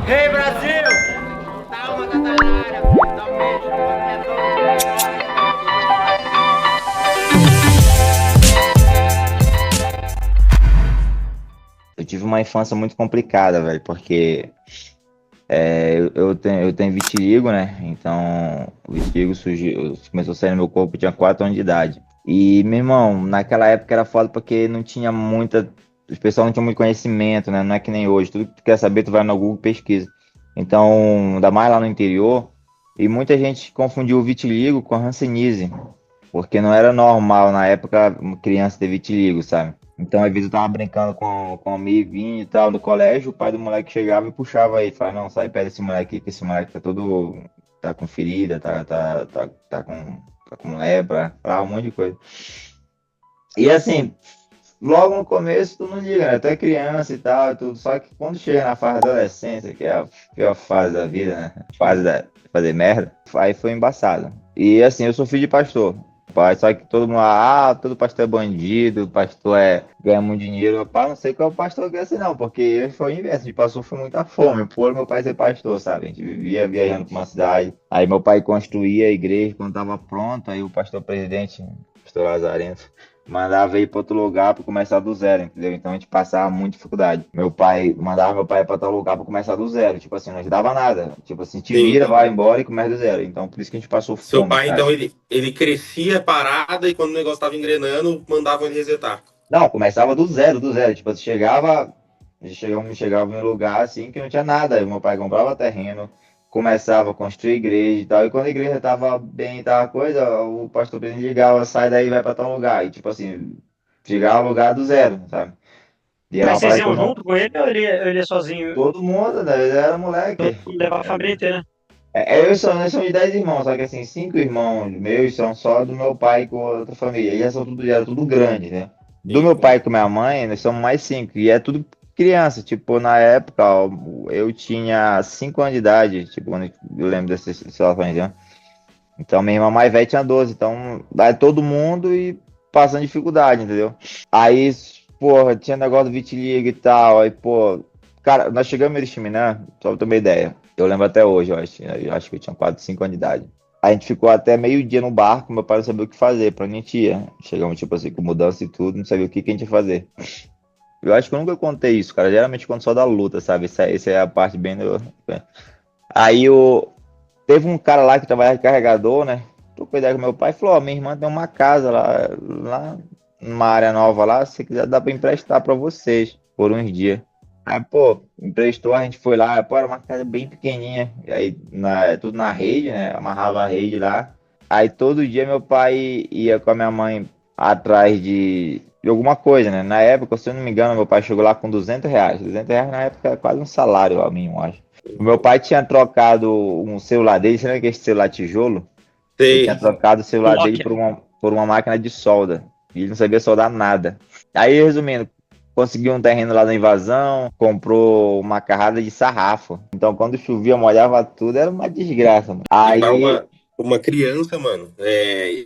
Ei, Brasil! Calma, Catarina, finalmente, Eu tive uma infância muito complicada, velho, porque eu tenho vitiligo, né? Então, o vitiligo surgiu, começou a sair no meu corpo, eu tinha 4 anos de idade. E, meu irmão, naquela época era foda porque não tinha muita. Os pessoal não tinha muito conhecimento, né? Não é que nem hoje. Tudo que tu quer saber, tu vai no Google e pesquisa. Então, ainda mais lá no interior. E muita gente confundiu o vitiligo com a hanseníase, porque não era normal na época uma criança ter vitiligo, sabe? Então, às vezes eu tava brincando com um amiguinho e tal no colégio, o pai do moleque chegava e puxava aí, falava, não, sai perto desse moleque aqui, que esse moleque tá todo, tá com ferida, tá com lepra, falava um monte de coisa. E assim, logo no começo tu não liga, né? Tu é criança e tal, e tudo, só que quando chega na fase da adolescência, que é a pior fase da vida, né? Fase da fazer merda, aí foi embaçado. E assim, eu sou filho de pastor. Pai, só que todo mundo, todo pastor é bandido, pastor ganha muito dinheiro. Rapaz, não sei qual pastor que é esse não, porque foi o inverso, a gente passou foi muita fome, por meu pai ser pastor, sabe? A gente vivia viajando pra uma cidade, aí meu pai construía a igreja quando tava pronto, aí o pastor presidente, pastor Lazarento, mandava ir para outro lugar para começar do zero, entendeu? Então a gente passava muita dificuldade. Meu pai mandava meu pai para tal lugar para começar do zero, tipo assim, não ajudava nada. Tipo assim, te Sim. vira, vai embora e começa do zero. Então por isso que a gente passou Seu fome, pai, cara. então, ele crescia parada e quando o negócio tava engrenando, mandavam ele resetar. Não, começava do zero, do zero. Tipo, chegava em um lugar assim que não tinha nada. Aí meu pai comprava terreno, começava a construir igreja e tal. E quando a igreja tava bem, tava coisa, o pastor presidente ligava, sai daí, vai para tal lugar. E tipo assim, chegava ao lugar do zero, sabe? E era Mas uma vocês parada que eu iam não. junto com ele ou ele ia sozinho Todo mundo, né? Ele era moleque. e levava a família inteira? Nós somos de 10 irmãos, só que assim, 5 irmãos meus são só do meu pai com outra família. Eles já são tudo, já era tudo grande, né? Do Sim, meu sim. pai com minha mãe, nós somos mais 5. E é tudo criança. Tipo, na época, ó, eu tinha 5 anos de idade. Tipo, quando eu lembro dessas situações, né? Então, minha irmã mais velha tinha 12. Então, vai todo mundo e passando dificuldade, entendeu? Aí, porra, tinha negócio do vitiligo e tal. Aí, pô, cara, nós chegamos em Erechiminé, só pra ter uma ideia. Eu lembro até hoje, eu acho que eu tinha 4, 5 anos de idade. A gente ficou até meio-dia no barco, meu pai não sabia o que fazer, pra onde a gente ia. Chegamos, tipo assim, com mudança e tudo, não sabia o que a gente ia fazer. Eu acho que eu nunca contei isso, cara. Geralmente quando só da luta, sabe? Essa é a parte bem do. Aí teve um cara lá que trabalhava de carregador, né? Trocou ideia com meu pai e falou: Ó, minha irmã tem uma casa lá numa área nova lá. Se quiser, dá pra emprestar pra vocês por uns dias. Aí, pô, emprestou, a gente foi lá. Pô, era uma casa bem pequenininha. E aí, tudo na rede, né? Amarrava a rede lá. Aí todo dia meu pai ia com a minha mãe atrás de alguma coisa, né? Na época, se eu não me engano, meu pai chegou lá com R$ 200. R$ 200 na época era quase um salário ao mínimo, eu acho. O meu pai tinha trocado um celular dele, você lembra que esse celular tijolo? Ele tinha Sei. trocado o O celular dele Nokia. por uma máquina de solda. E ele não sabia soldar nada. Aí, resumindo, conseguiu um terreno lá na invasão, comprou uma carrada de sarrafo. Então, quando chovia, molhava tudo, era uma desgraça, mano. E para Aí, uma criança, mano,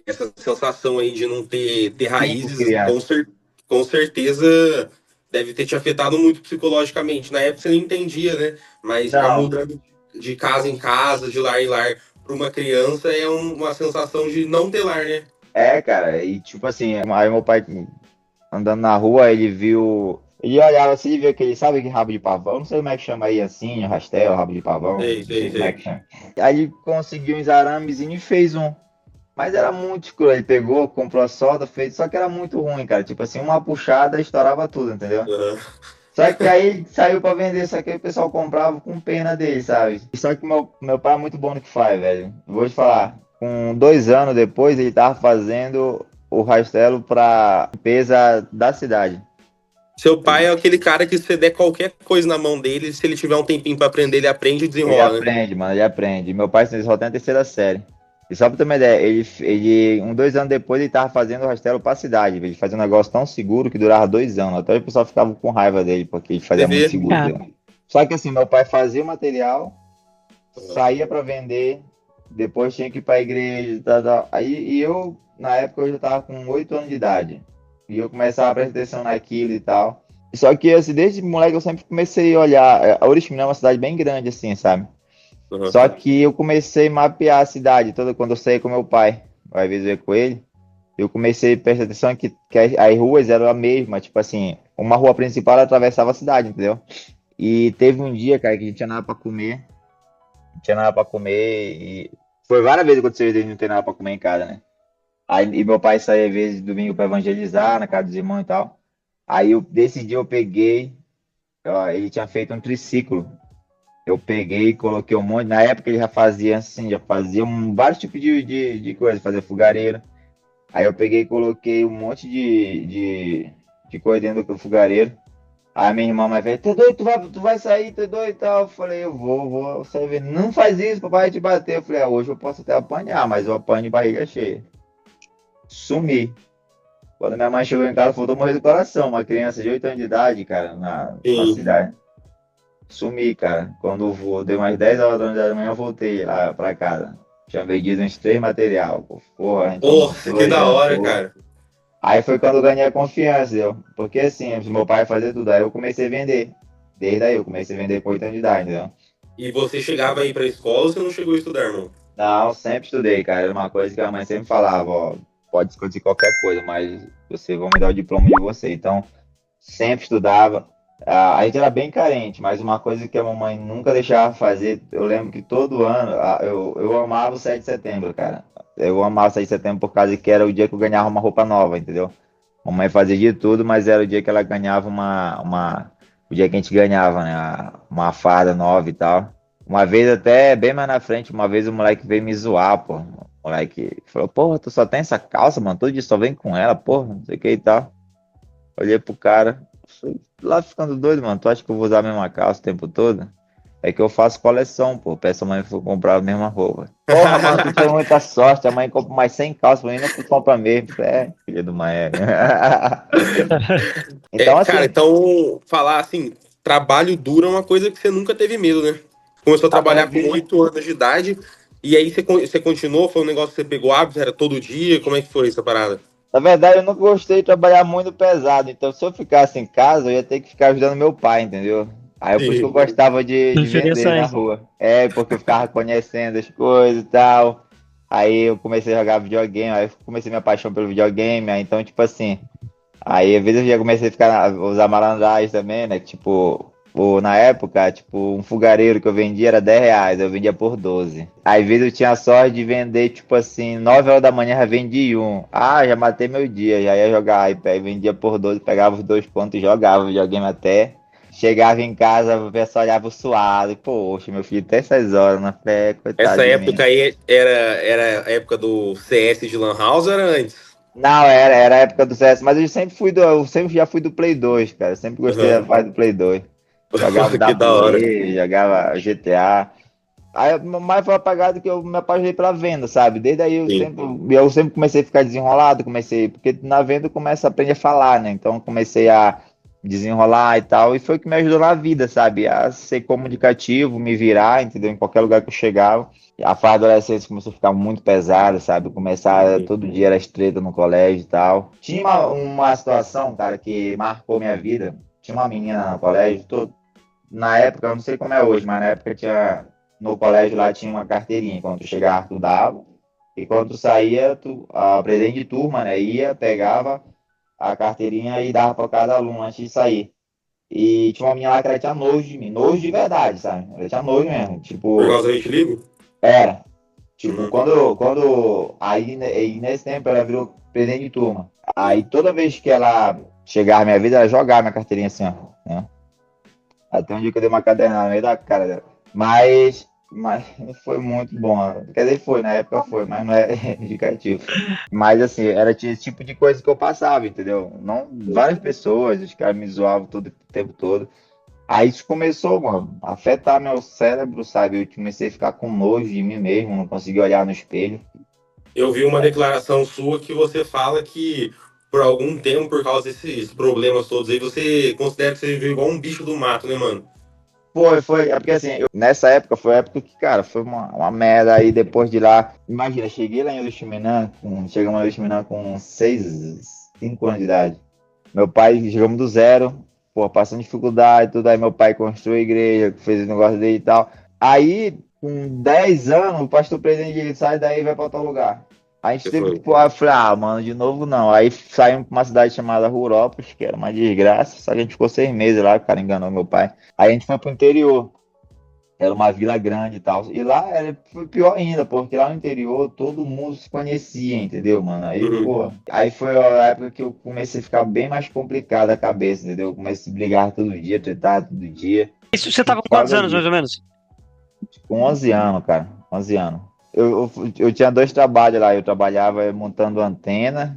essa sensação aí de não ter cinco raízes, crianças. com certeza deve ter te afetado muito psicologicamente. Na época você não entendia, né? Mas a Não, mudança de casa em casa, de lar em lar, para uma criança é uma sensação de não ter lar, né? cara, e tipo assim, aí meu pai andando na rua, ele viu. Ele olhava assim e viu aquele, sabe que rabo de pavão? Não sei como é que chama aí assim, rastel, rabo de pavão, Sei, não sei, sei como é sei. que chama. Aí ele conseguiu uns aramezinhos e fez um. Mas era muito escuro. Ele pegou, comprou a solda, fez, só que era muito ruim, cara. Tipo assim, uma puxada estourava tudo, entendeu? Aham. Só que aí ele saiu pra vender, só que aí o pessoal comprava com pena dele, sabe? Só que meu pai é muito bom no que faz, velho. Vou te falar, com 2 anos depois, ele tava fazendo o rastelo pra limpeza da cidade. Seu pai é aquele cara que se você der qualquer coisa na mão dele, se ele tiver um tempinho para aprender, ele aprende e Ele desenrola, né? aprende, mano, ele aprende. Meu pai só tem a terceira série. E só pra ter uma ideia, uns 2 anos depois, ele tava fazendo o rastelo pra cidade. Ele fazia um negócio tão seguro que durava 2 anos. Até o pessoal ficava com raiva dele, porque ele Você fazia muito vê. seguro, Ah, entendeu? Só que assim, meu pai fazia o material, saía pra vender, depois tinha que ir pra igreja, tal, tal. Aí, e eu, na época, eu já tava com 8 anos de idade. E eu começava a prestar atenção naquilo e tal. Só que, assim, desde moleque eu sempre comecei a olhar. A Oriximiná é uma cidade bem grande, assim, sabe? Aham. Só que eu comecei a mapear a cidade toda quando eu saí com meu pai. Às vezes eu ia com ele. Eu comecei a prestar atenção que as ruas eram a mesma. Tipo assim, uma rua principal ela atravessava a cidade, entendeu? E teve um dia, cara, que a gente tinha nada pra comer. Não tinha nada pra comer. E foi várias vezes que aconteceu isso de não ter nada pra comer em casa, né? Aí, e meu pai saía às vezes domingo pra evangelizar na casa dos irmãos e tal. Aí desse dia eu peguei. Ó, ele tinha feito um triciclo. Eu peguei e coloquei um monte. Na época ele já fazia assim, já fazia vários tipos de coisa, fazia fogareiro. Aí eu peguei e coloquei um monte de coisa dentro do fogareiro. Aí minha irmã mais velha, tu é doido, tu vai sair, tu é doido e tal. Eu falei, eu vou sair vendo. Não faz isso, papai vai te bater. Eu falei, hoje eu posso até apanhar, mas eu apanho de barriga cheia. Sumi. Quando minha mãe chegou em casa, faltou morrer do coração. Uma criança de 8 anos de idade, cara, na Sim. cidade. Sumi, cara. Quando eu dei mais 10 horas da manhã, eu voltei lá pra casa. Tinha vendido uns 3 material. Pô. Porra, a gente Porra, que almoçou, da hora, jantou. cara. Aí foi quando eu ganhei a confiança, entendeu? Porque assim, se meu pai fazia tudo, aí eu comecei a vender. Desde aí eu comecei a vender por 8 anos de idade, entendeu? E você chegava aí pra escola ou você não chegou a estudar, irmão? Não, sempre estudei, cara. Era uma coisa que a mãe sempre falava, ó, pode discutir qualquer coisa, mas você vai me dar o diploma de você. Então, sempre estudava. A gente era bem carente, mas uma coisa que a mamãe nunca deixava fazer, eu lembro que todo ano, eu amava o 7 de setembro, cara. Eu amava o 7 de setembro por causa que era o dia que eu ganhava uma roupa nova, entendeu? Mamãe fazia de tudo, mas era o dia que ela ganhava o dia que a gente ganhava, né? Uma farda nova e tal. Uma vez até, bem mais na frente, uma vez o moleque veio me zoar, pô. O moleque falou, porra, tu só tem essa calça, mano, todo dia só vem com ela, porra, não sei o que e tal. Olhei pro cara, fui lá ficando doido, mano. Tu acha que eu vou usar a mesma calça o tempo todo? É que eu faço coleção, pô. Peço a mãe pra comprar a mesma roupa. Porra, mano, tu tem muita sorte. A mãe compra mais 100 calças pra mim, não tu compra mesmo. Filha do Maé. É, Então, cara, assim, então, falar assim, trabalho duro é uma coisa que você nunca teve medo, né? Começou a a minha trabalhar com vida. 8 anos de idade, e aí você continuou, foi um negócio que você pegou hábito, era todo dia, como é que foi essa parada? Na verdade, eu nunca gostei de trabalhar muito pesado. Então, se eu ficasse em casa, eu ia ter que ficar ajudando meu pai, entendeu? Aí, por isso que eu Sim. gostava de vender na Interessante. rua. É, porque eu ficava conhecendo as coisas e tal. Aí eu comecei a jogar videogame, aí eu comecei minha paixão pelo videogame. Aí, então, tipo assim, aí às vezes eu já comecei a ficar a usar malandragem também, né? Tipo, na época, tipo, um fogareiro que eu vendia era R$ 10, eu vendia por 12. Às vezes eu tinha a sorte de vender, tipo assim, 9 horas da manhã já vendi um. Ah, já matei meu dia, já ia jogar, aí vendia por 12, pegava os 2 pontos e jogava videogame até. Chegava em casa, o pessoal olhava suado, e, poxa, meu filho, até essas horas na fé, coitado Essa de mim. época aí era a época do CS de Lan House ou era antes? Não, era a época do CS, mas eu sempre já fui do Play 2, cara. Eu sempre gostei da Aham. fase do Play 2. Jogava Que da hora. WWE, jogava GTA. Aí, mais foi apagado que eu me apaixonei pela venda, sabe? Desde aí Sim. eu sempre comecei a ficar desenrolado, porque na venda começa a aprender a falar, né? Então comecei a desenrolar e tal, e foi o que me ajudou na vida, sabe? A ser comunicativo, me virar, entendeu? Em qualquer lugar que eu chegava. A fase da adolescência começou a ficar muito pesada, sabe? Começar todo dia era treta no colégio e tal. Tinha uma situação, cara, que marcou minha vida. Tinha uma menina no colégio, na época, eu não sei como é hoje, mas na época tinha, no colégio lá tinha uma carteirinha. Quando tu chegava, tu dava. E quando tu saía, a presidente de turma, né, ia, pegava a carteirinha e dava para cada aluno antes de sair. E tinha uma menina lá que ela tinha nojo de mim, nojo de verdade, sabe? Ela tinha nojo mesmo. Por Tipo, causa do Vitiligo? era. Tipo, Uhum. aí nesse tempo ela virou presidente de turma. Aí toda vez que ela chegava na minha vida, ela jogava minha carteirinha assim, ó, né? Até um dia que eu dei uma cadernada no meio da cara dela. Mas foi muito bom. Quer dizer, foi, na época foi, mas não é indicativo. Mas assim, era esse tipo de coisa que eu passava, entendeu? Não, várias pessoas, os caras me zoavam todo o tempo todo. Aí isso começou, mano, a afetar meu cérebro, sabe? Eu comecei a ficar com nojo de mim mesmo, não conseguia olhar no espelho. Eu vi uma declaração sua que você fala que por algum tempo, por causa desses problemas todos aí, você considera que você viveu igual um bicho do mato, né, mano? Foi, é porque assim, nessa época foi a época que, cara, foi uma merda. Aí depois de lá, imagina, cheguei lá em Oriximiná, chegamos em Oriximiná com 5 anos de idade. Meu pai, chegamos do zero, pô, passando dificuldade, tudo. Aí meu pai construiu a igreja, fez o negócio dele e tal. Aí, com 10 anos, o pastor presidente ele sai daí e vai pra outro lugar. A gente Você teve foi. que, pô, eu falei, mano, de novo não. Aí saímos pra uma cidade chamada Rurópolis, que era uma desgraça, só que a gente ficou 6 meses lá, o cara enganou meu pai. Aí a gente foi pro interior. Era uma vila grande e tal. E lá foi pior ainda, porque lá no interior todo mundo se conhecia, entendeu, mano? Aí, Uhum. pô, aí foi a época que eu comecei a ficar bem mais complicado a cabeça, entendeu? Eu comecei a brigar todo dia, tretar todo dia. Isso, você tava Por com quantos causa anos, mais disso. ou menos? Com 11 anos, cara. 11 anos. Eu tinha dois trabalhos lá. Eu trabalhava montando antena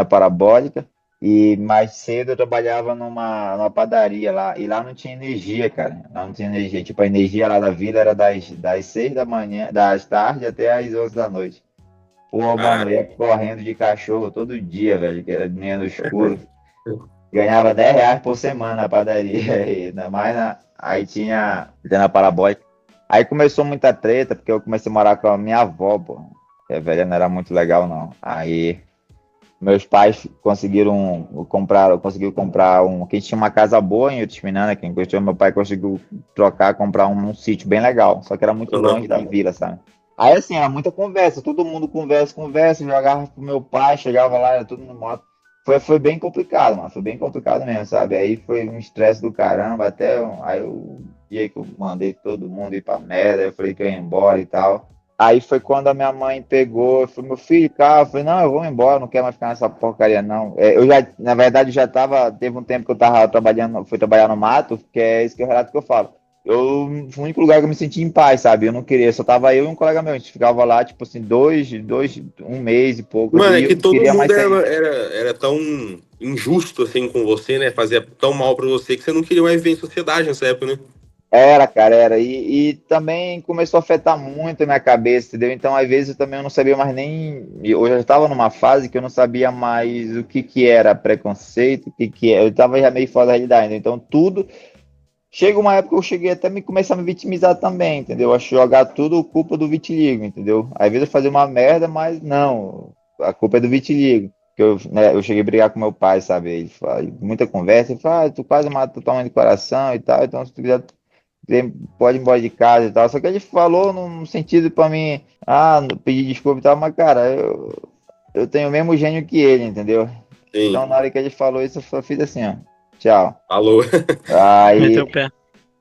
parabólica. E mais cedo eu trabalhava numa padaria lá. E lá não tinha energia, cara. Lá não tinha energia. Tipo, a energia lá da vila era das 6 da manhã, das tardes até as 11 da noite. Pô, mano, Caraca. eu ia correndo de cachorro todo dia, velho. Que era de manhã no escuro. Ganhava R$ 10 por semana na padaria. E ainda mais aí tinha antena parabólica. Aí começou muita treta, porque eu comecei a morar com a minha avó, pô. Que a velha não era muito legal, não. Aí meus pais conseguiu comprar que tinha uma casa boa em Utisminana, que inclusive meu pai conseguiu comprar um sítio bem legal, só que era muito longe Uhum. da vila, sabe? Aí assim, era muita conversa, todo mundo conversa, jogava pro meu pai, chegava lá, era tudo no moto. Foi bem complicado, mano, foi bem complicado mesmo, sabe? Aí foi um estresse do caramba, aí o dia que eu mandei todo mundo ir pra merda, eu falei que eu ia embora e tal. Aí foi quando a minha mãe pegou, falou, meu filho, cara, eu falei, não, eu vou embora, não quero mais ficar nessa porcaria, não. Eu já, na verdade, teve um tempo que eu tava fui trabalhar no mato, que é esse que é o relato que eu falo. Foi o único lugar que eu me senti em paz, sabe? Eu não queria, só tava eu e um colega meu, a gente ficava lá, tipo assim, um mês e pouco, Mano, é e eu que não todo queria mais mundo sair. era tão injusto assim com você, né? Fazia tão mal pra você que você não queria mais viver em sociedade nessa época, né? Era, cara, era. E também começou a afetar muito a minha cabeça, entendeu? Então, às vezes, eu não sabia mais nem. Eu já estava numa fase que eu não sabia mais o que que era preconceito, o que que é. Eu estava já meio fora da realidade, né? Então, tudo. Chega uma época que eu cheguei até me começar a me vitimizar também, entendeu? Acho jogar tudo culpa do vitiligo, entendeu? Às vezes eu fazia uma merda, mas não. A culpa é do vitiligo. Que eu cheguei a brigar com meu pai, sabe? Ele fala, muita conversa, ele fala, tu quase matou tua mãe de coração e tal, então se tu quiser pode ir embora de casa e tal. Só que ele falou num sentido pra mim, pedir desculpa e tal, mas cara, eu tenho o mesmo gênio que ele, entendeu? Então Sim. na hora que ele falou isso, eu só fiz assim, ó, tchau. Alô. Meteu o Aí, pé.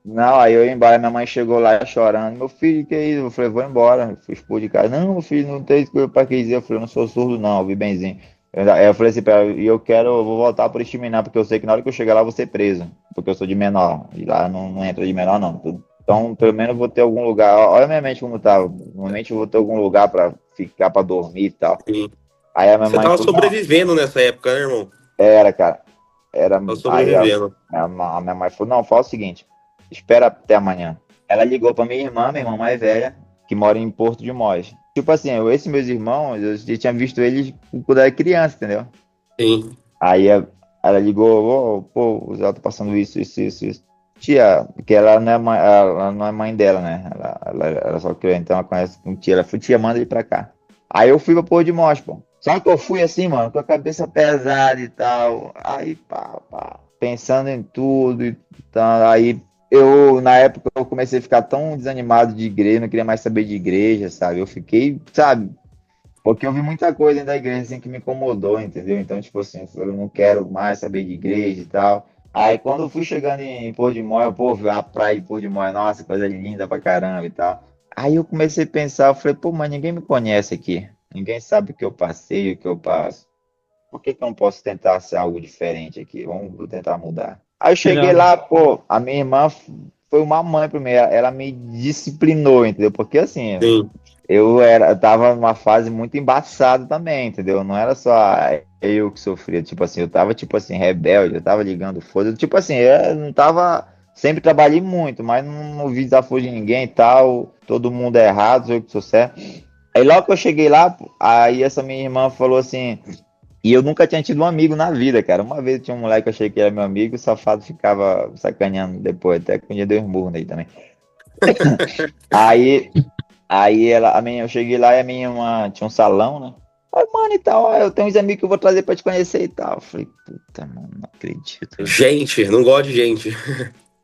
não, aí eu ia embora, minha mãe chegou lá chorando, meu filho, que é isso? Eu falei, vou embora, eu fui expor de casa. Não, meu filho, não tem coisa pra que dizer. Eu falei, eu não sou surdo não, eu vi benzinho. Aí eu falei assim, pra ela, e eu vou voltar por Estiminar, porque eu sei que na hora que eu chegar lá eu vou ser preso, porque eu sou de menor, e lá não entra de menor não. Então, pelo menos eu vou ter algum lugar, olha minha mente como tá, normalmente eu vou ter algum lugar pra ficar, pra dormir e tal. Sim. Aí a minha Você mãe tava falou, não, sobrevivendo nessa época, né, irmão? era, cara, era, Tava aí sobrevivendo. a minha mãe falou, não, fala o seguinte, espera até amanhã. Ela ligou pra minha irmã mais velha, que mora em Porto de Mós. Tipo assim, esses meus irmãos, eu já tinha visto eles quando eu era criança, entendeu? Sim. Aí ela ligou, pô, o Zé tá passando isso. Tia, porque ela não é mãe dela, né? Ela só criou, então ela conhece com tia. Ela falou, tia, manda ele pra cá. Aí eu fui pra Porto de Mós, pô. Só que eu fui assim, mano, com a cabeça pesada e tal. Aí, pá, pensando em tudo e tal. Aí na época, eu comecei a ficar tão desanimado de igreja, não queria mais saber de igreja, sabe? Eu fiquei, sabe? Porque eu vi muita coisa dentro da igreja assim que me incomodou, entendeu? Então, tipo assim, eu não quero mais saber de igreja e tal. Aí quando eu fui chegando em Porto de Mós, pô, vi a praia de Porto de Mós, nossa, coisa linda pra caramba e tal. Aí eu comecei a pensar, eu falei, pô, mas ninguém me conhece aqui. Ninguém sabe o que eu passei, o que eu passo. Por que que eu não posso tentar ser algo diferente aqui? Vamos tentar mudar. Aí eu cheguei Legal. lá, pô, a minha irmã foi uma mãe pra mim, ela me disciplinou, entendeu? Porque assim, Sim. eu tava numa fase muito embaçada também, entendeu? Não era só eu que sofria, tipo assim, eu tava, tipo assim, rebelde, eu tava ligando foda, tipo assim, eu não tava, sempre trabalhei muito, mas não vi desafio de ninguém e tal, todo mundo é errado, eu que sou certo. Aí logo que eu cheguei lá, pô, aí essa minha irmã falou assim, e eu nunca tinha tido um amigo na vida, cara. Uma vez tinha um moleque que eu achei que era meu amigo, o safado ficava sacaneando depois, até que um dia deu um burro nele também. Aí eu cheguei lá e a minha irmã tinha um salão, né? Aí, mano, e tal, ó, eu tenho uns amigos que eu vou trazer pra te conhecer e tal. Eu falei, puta, mano, não acredito. Gente, não gosto de gente.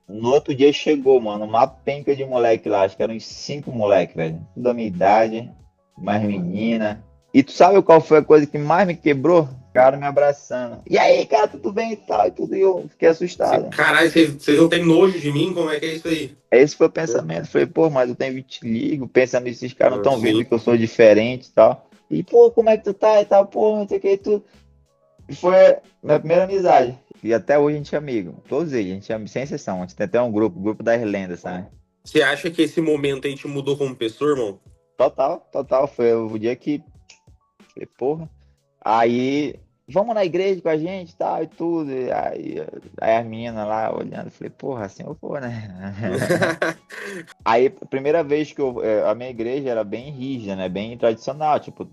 No outro dia chegou, mano, uma penca de moleque lá, acho que eram uns 5 moleque, velho. Tudo da minha idade, mais menina. E tu sabe qual foi a coisa que mais me quebrou? O cara me abraçando. E aí, cara, tudo bem e tal, e tudo, e eu fiquei assustado. Caralho, vocês não têm nojo de mim? Como é que é isso aí? Esse foi o pensamento. Falei, pô, mas eu tenho vitiligo, pensando nisso, esses caras não estão Sim. vendo que eu sou diferente e tal. E, pô, como é que tu tá e tal, pô, não sei o que, e tu. E foi a minha primeira amizade. E até hoje a gente é amigo. Todos eles, a gente é sem exceção. A gente tem até um grupo, o grupo das lendas, sabe? Você acha que esse momento aí te mudou como pessoa, irmão? Total, total. Foi o dia que. Falei, porra. Aí, vamos na igreja com a gente tal, e tudo. E aí as meninas lá olhando, falei, porra, assim eu vou, né? Aí, a primeira vez que a minha igreja era bem rígida, né? Bem tradicional. Tipo,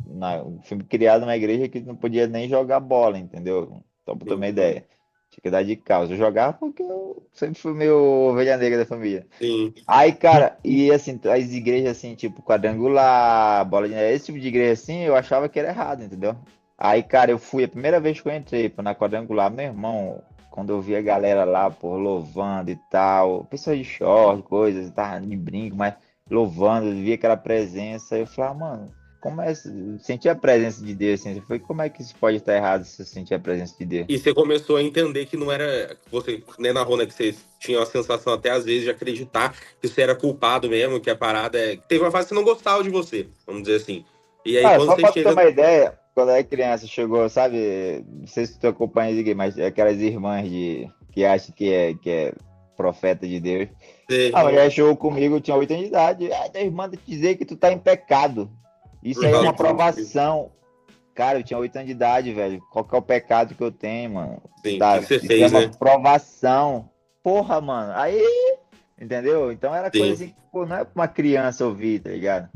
fui criado numa igreja que não podia nem jogar bola, entendeu? Então, pra ter uma ideia. Tinha que dar de causa. Eu jogava porque eu sempre fui meio ovelha negra da família. Sim. Aí, cara, e assim, as igrejas assim, tipo, quadrangular, bola de neve, esse tipo de igreja assim, eu achava que era errado, entendeu? Aí, cara, eu fui, a primeira vez que eu entrei pô, na quadrangular, meu irmão, quando eu vi a galera lá, pô, louvando e tal, pessoas de short, coisas, tava de brinco, mas louvando, eu vi aquela presença, eu falei, mano, como é, sentir a presença de Deus, assim, eu falei, como é que isso pode estar errado se eu sentir a presença de Deus? E você começou a entender que não era. Você nem narrou, né? Que você tinha a sensação até às vezes de acreditar que você era culpado mesmo, que a parada é. Teve uma fase que você não gostava de você, vamos dizer assim. E aí Cara, quando só você pra tu ter chega. uma ideia, quando eu era criança, chegou, sabe? Não sei se tu acompanha isso aqui, mas aquelas irmãs que acham que é profeta de Deus. A Você- mulher chegou comigo, eu tinha 8 anos de idade. Ah, tua irmã te dizer que tu tá em pecado. Isso Por aí é causa uma disso. provação. Cara, eu tinha 8 anos de idade, velho. Qual que é o pecado que eu tenho, mano? Sim, o que Tá, que você isso é fez, uma né? provação. Porra, mano. Aí, entendeu? Então era coisa Sim. assim que, pô, não é pra uma criança ouvir, tá ligado?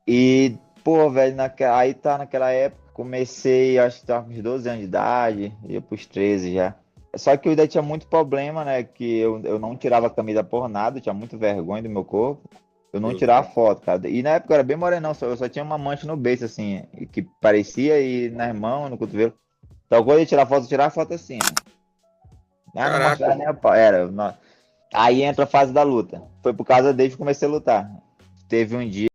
E, pô, velho, aí tá naquela época, comecei, acho que tava com uns 12 anos de idade, ia pros 13 já. Só que eu ainda tinha muito problema, né? Que eu não tirava a camisa por nada, eu tinha muito vergonha do meu corpo. Eu não Sim. tirava foto, cara. E na época eu era bem morenão, eu só tinha uma mancha no beiço, assim, que parecia e nas mãos, no cotovelo. Então quando eu tirava foto assim, ó. Ah, não Caraca. mostrava nem a pau. Aí entra a fase da luta. Foi por causa dele que eu comecei a lutar. Teve um dia